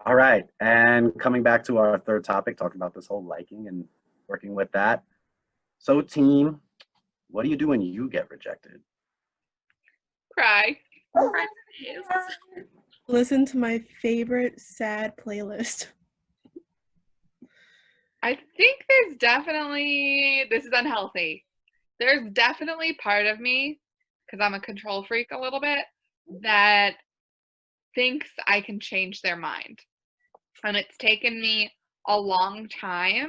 All right, and coming back to our third topic, talking about this whole liking and working with that. So, team, what do you do when you get rejected? Cry. Cry for days. Listen to my favorite sad playlist. I think there's definitely, this is unhealthy. There's definitely part of me, because I'm a control freak a little bit, that thinks I can change their mind. And it's taken me a long time,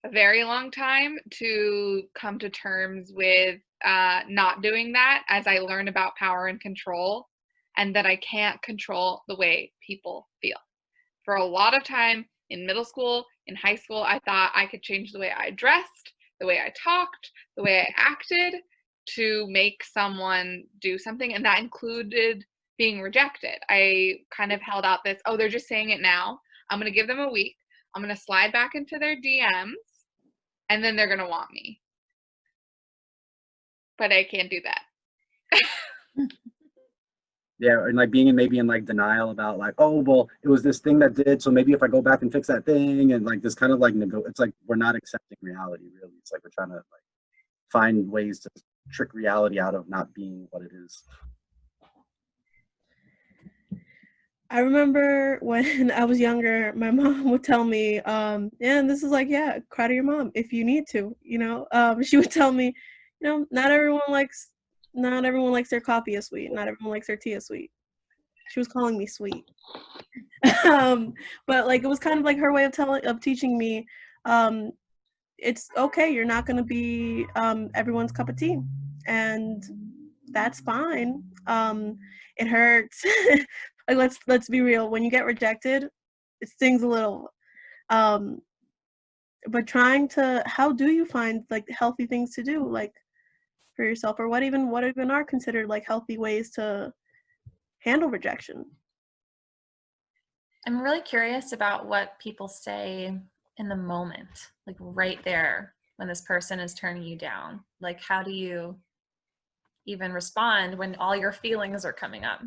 a very long time, to come to terms with not doing that as I learn about power and control, and that I can't control the way people feel. For a lot of time in middle school, in high school, I thought I could change the way I dressed, the way I talked, the way I acted to make someone do something. And that included being rejected. I kind of held out this, oh, they're just saying it now. I'm going to give them a week. I'm going to slide back into their DMs and then they're going to want me. But I can't do that. Yeah, and like being in maybe in like denial about like, oh, well, it was this thing that did, so maybe if I go back and fix that thing, and like this kind of like it's like we're not accepting reality really. It's like we're trying to like find ways to trick reality out of not being what it is. I remember when I was younger, my mom would tell me, and this is like, yeah, cry to your mom if you need to, she would tell me, not everyone likes their coffee as sweet. Not everyone likes their tea as sweet. She was calling me sweet. But like, it was kind of like her way of teaching me, it's okay. You're not going to be everyone's cup of tea, and that's fine. It hurts. Like, let's be real. When you get rejected, it stings a little. But how do you find like healthy things to do, like for yourself, or what even are considered like healthy ways to handle rejection? I'm really curious about what people say in the moment, like right there when this person is turning you down. Like, how do you even respond when all your feelings are coming up?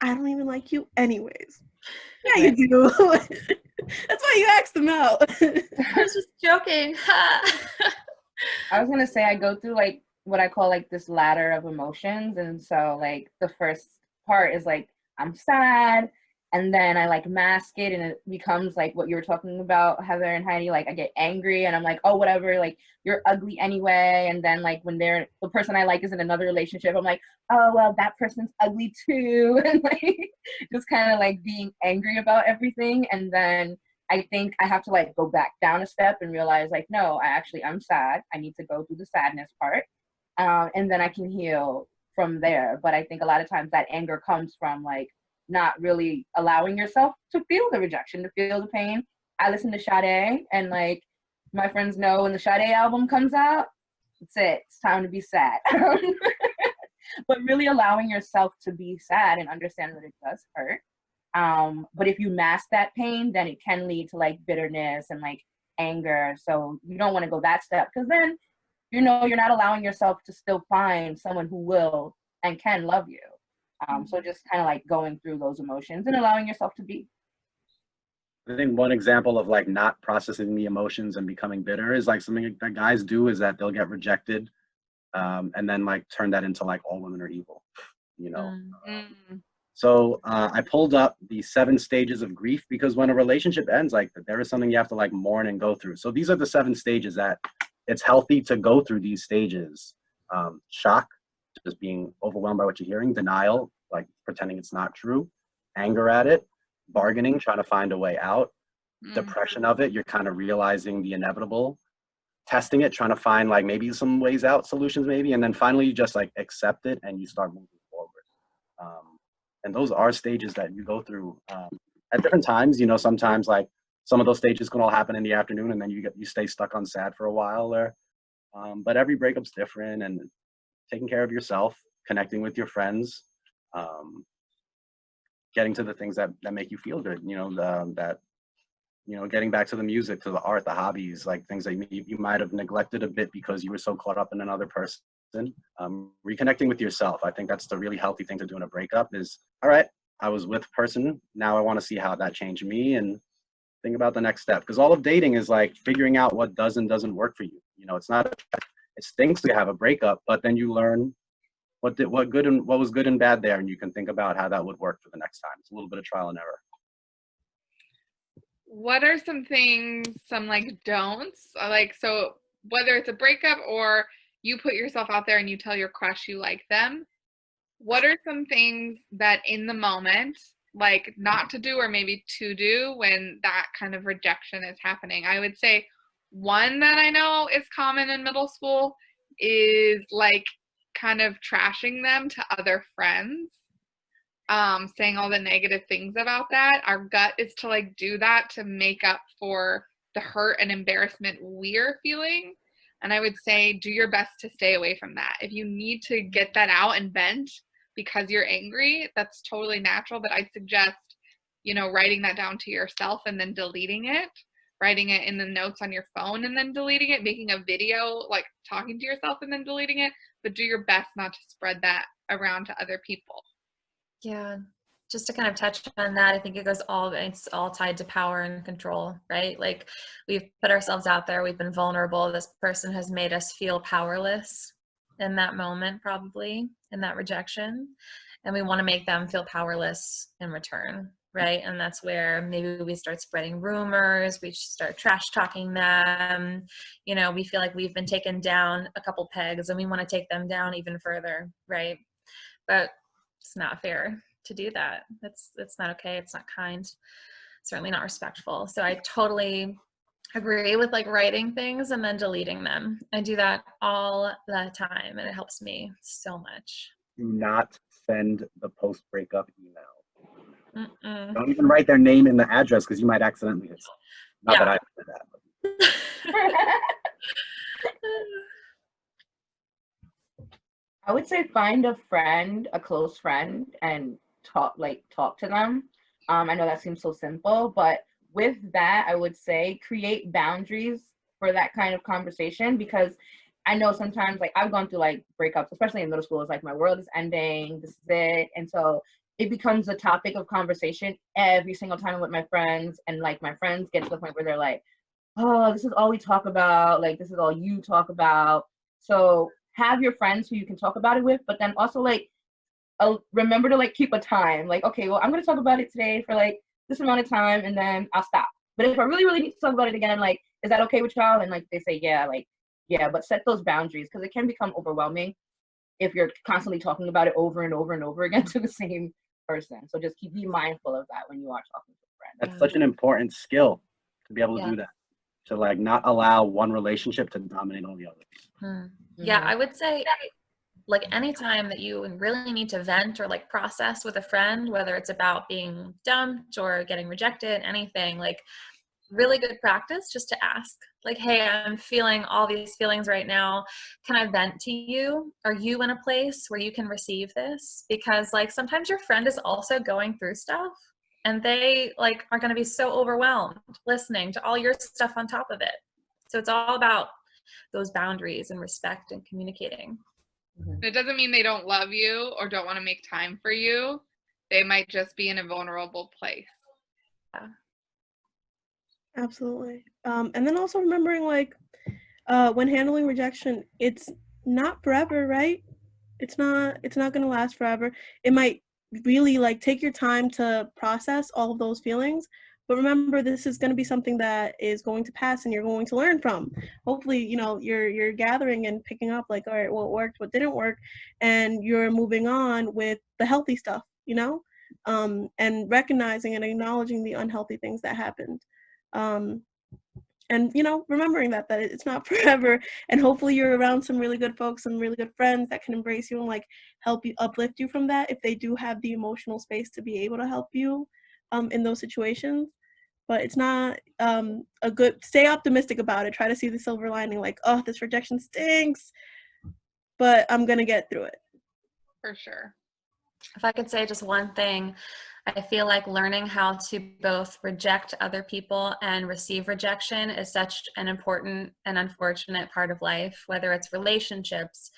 I don't even like you anyways. Yeah, you do. That's why you asked them out. I was just joking. I was gonna say I go through like what I call like this ladder of emotions, and so like the first part is like I'm sad, and then I like mask it, and it becomes like what you were talking about, Heather and Heidi. Like I get angry, and I'm like, oh whatever, like you're ugly anyway. And then like when the person I like is in another relationship, I'm like, oh well, that person's ugly too, and like just kind of like being angry about everything. And then I think I have to like go back down a step and realize like, no, I'm sad. I need to go through the sadness part. And then I can heal from there. But I think a lot of times that anger comes from like not really allowing yourself to feel the rejection, to feel the pain. I listen to Sade, and like my friends know when the Sade album comes out, that's it. It's time to be sad. But really allowing yourself to be sad and understand that it does hurt. But if you mask that pain, then it can lead to like bitterness and like anger. So you don't want to go that step, because then you're not allowing yourself to still find someone who will and can love you. So just kind of like going through those emotions and allowing yourself to be. I think one example of like not processing the emotions and becoming bitter is like something that guys do is that they'll get rejected, and then like turn that into like all women are evil, you know. So I pulled up the 7 stages of grief, because when a relationship ends, like there is something you have to like mourn and go through. So these are the 7 stages that it's healthy to go through these stages. Shock, just being overwhelmed by what you're hearing. Denial, like pretending it's not true. Anger at it. Bargaining, trying to find a way out. Depression of it, you're kind of realizing the inevitable. Testing it, trying to find like maybe some ways out, solutions maybe. And then finally you just like accept it and you start moving forward. And those are stages that you go through at different times. You know, sometimes like some of those stages can all happen in the afternoon, and then you stay stuck on sad for a while there. But every breakup's different, and taking care of yourself, connecting with your friends, getting to the things that make you feel good. You know, getting back to the music, to the art, the hobbies, like things that you might have neglected a bit because you were so caught up in another person. Reconnecting with yourself. I think that's the really healthy thing to do in a breakup is, all right, I was with a person. Now I want to see how that changed me and think about the next step. Because all of dating is like figuring out what does and doesn't work for you. You know, it's not, it stinks to have a breakup, but then you learn what was good and bad there, and you can think about how that would work for the next time. It's a little bit of trial and error. What are some things, some like don'ts? Like, so whether it's a breakup or you put yourself out there and you tell your crush you like them, what are some things that in the moment, like not to do or maybe to do when that kind of rejection is happening? I would say one that I know is common in middle school is like kind of trashing them to other friends, saying all the negative things about that. Our gut is to like do that to make up for the hurt and embarrassment we're feeling. And I would say do your best to stay away from that. If you need to get that out and vent because you're angry, that's totally natural. But I'd suggest, you know, writing that down to yourself and then deleting it, writing it in the notes on your phone and then deleting it, making a video, like talking to yourself and then deleting it. But do your best not to spread that around to other people. Yeah. Just to kind of touch on that, I think it's all tied to power and control, right? Like we've put ourselves out there, we've been vulnerable. This person has made us feel powerless in that moment, probably in that rejection. And we want to make them feel powerless in return, right? And that's where maybe we start spreading rumors, we start trash talking them. You know, we feel like we've been taken down a couple pegs and we want to take them down even further, right? But it's not fair to do that. It's not okay. It's not kind. Certainly not respectful. So I totally agree with like writing things and then deleting them. I do that all the time and it helps me so much. Do not send the post-breakup email. Mm-mm. Don't even write their name in the address because you might accidentally hit something. Not that I did that. But. I would say find a friend, a close friend, and talk to them. I know that seems so simple, but with that, I would say create boundaries for that kind of conversation, because I know sometimes like I've gone through like breakups, especially in middle school. It's like my world is ending, this is it, and so it becomes a topic of conversation every single time with my friends, and like my friends get to the point where they're like, oh, this is all we talk about, like this is all you talk about. So have your friends who you can talk about it with, but then also like remember to like keep a time. Like, okay, well, I'm going to talk about it today for like this amount of time and then I'll stop. But if I really, really need to talk about it again, like, is that okay with y'all? And like they say, yeah, like, yeah, but set those boundaries because it can become overwhelming if you're constantly talking about it over and over and over again to the same person. So just be mindful of that when you are talking to a friend. That's such an important skill to be able to do that. To like not allow one relationship to dominate all the others. Yeah, I would say like anytime that you really need to vent or like process with a friend, whether it's about being dumped or getting rejected, anything, like really good practice just to ask like, hey, I'm feeling all these feelings right now. Can I vent to you? Are you in a place where you can receive this? Because like sometimes your friend is also going through stuff and they like are going to be so overwhelmed listening to all your stuff on top of it. So it's all about those boundaries and respect and communicating. It doesn't mean they don't love you or don't want to make time for you. They might just be in a vulnerable place. Yeah. Absolutely. And then also remembering like when handling rejection, it's not forever, right? It's not going to last forever. It might really like take your time to process all of those feelings, but remember this is going to be something that is going to pass and you're going to learn from. Hopefully, you know, you're gathering and picking up like, all right, what worked, what didn't work, and you're moving on with the healthy stuff, you know, and recognizing and acknowledging the unhealthy things that happened. And you know, remembering that it's not forever, and hopefully you're around some really good folks, some really good friends that can embrace you and like help you, uplift you from that if they do have the emotional space to be able to help you in those situations. But it's not a good, stay optimistic about it, try to see the silver lining, like, oh, this rejection stinks, but I'm gonna get through it. For sure. If I could say just one thing, I feel like learning how to both reject other people and receive rejection is such an important and unfortunate part of life, whether it's relationships,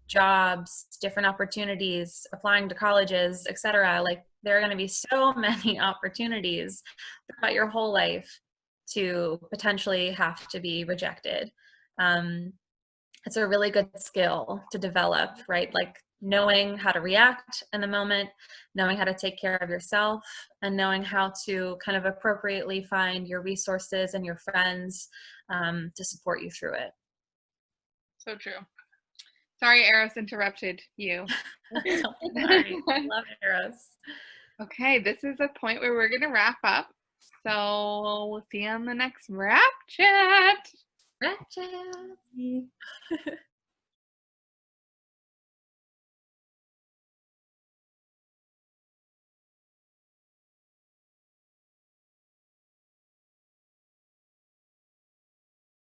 jobs, different opportunities, applying to colleges, etc. Like there are going to be so many opportunities throughout your whole life to potentially have to be rejected. It's a really good skill to develop, right? Like knowing how to react in the moment, knowing how to take care of yourself, and knowing how to kind of appropriately find your resources and your friends to support you through it. So true. Sorry, Eros interrupted you. Sorry. I love Eros. Okay, this is a point where we're going to wrap up. So we'll see you on the next RAPP Chat. RAPP Chats.